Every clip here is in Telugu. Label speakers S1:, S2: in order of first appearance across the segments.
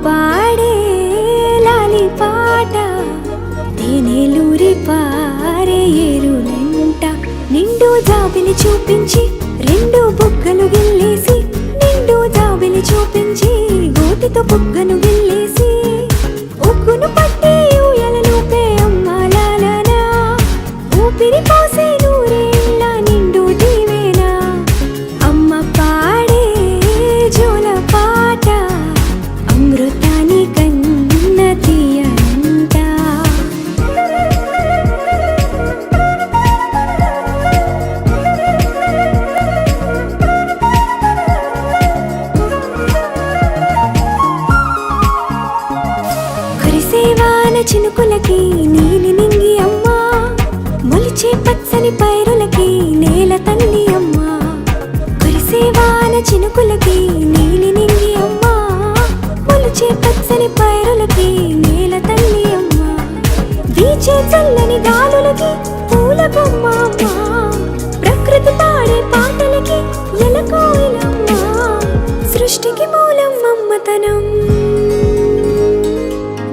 S1: పాడే లాలి పాట తేనెలూరి పారే ఏరులంట నిండు జాబిలి చూపించి రెండు బుగ్గలు గిల్లేసి నిండు జాబిలి చూపించి గోటితో బుగ్గను గిల్లేసి ఉగ్గును పట్టి ఊయలలోపే అమ్మాలాలనా ఊపిరి పోసే నూరేళ్ళ నిండు దీవేనా అమ్మ పాడే జోల పాట అమృతాని కన్న తీయంట కురిసేవాన చినుకులకి నీలి నింగి అమ్మా మొలిచే పచ్చని పైరులకి నేల తల్లి అమ్మా కురిసేవాన చినుకులకి నీలి నింగి అమ్మా మొలిచే పచ్చని పైరులకి నేల తల్లి అమ్మా వీచే చల్లని గాలులకి పూల బొమ్మ అమ్మా ప్రకృతి పాడే పాటలకి ఎలకోయిలమ్మా సృష్టికి మూలం మమ్మతనం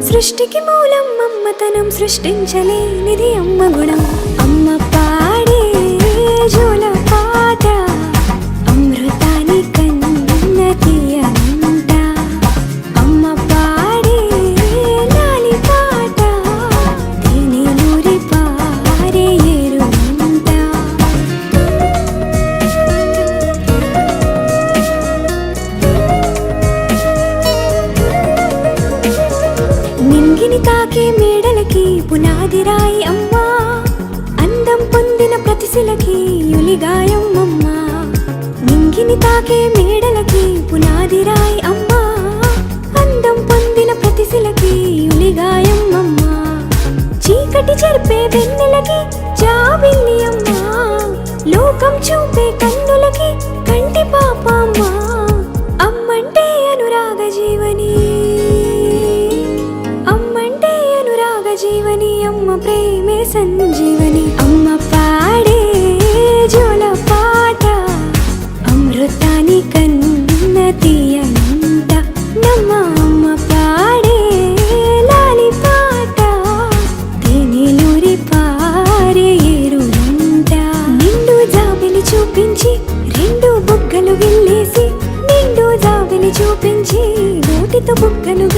S1: సృష్టికి మూలం మమ్మతనం సృష్టించలేనిది అమ్మ గుణం అమ్మ పాడే జోల పాట అమృతాని కన్న తీయంట అమ్మ పాడే లాలి పాట తేనెలూరి పారే ఏరులంట నింగిని తాకే మేడలకి పునాది రాయి అమ్మా అందం పొందిన ప్రతిశిలకి యులిగాయం అమ్మా నింగిని తాకే మేడలకి పునాది రాయి అమ్మా అందం పొందిన ప్రతిశిలకి యులిగాయం అమ్మా చీకటి చెరిపే వెన్నెలకి జాబిల్లి అమ్మా లోకం చూపే కన్నులకి కంటి పాప అమ్మా అమ్మంటే అనురాగ జీవని జీవని అమ్మ ప్రేమే సంజీవని అమ్మ పాడే జోల పాట అమృతాని కన్న తీయంట నమ్మ అమ్మ పాడే లాలి పాట తేనెలూరి పారే ఏరులంట నిండు జాబిలి చూపించి రెండు బుగ్గలు గిల్లేసి నిండు జాబిలి చూపించి నోటితో బుగ్గను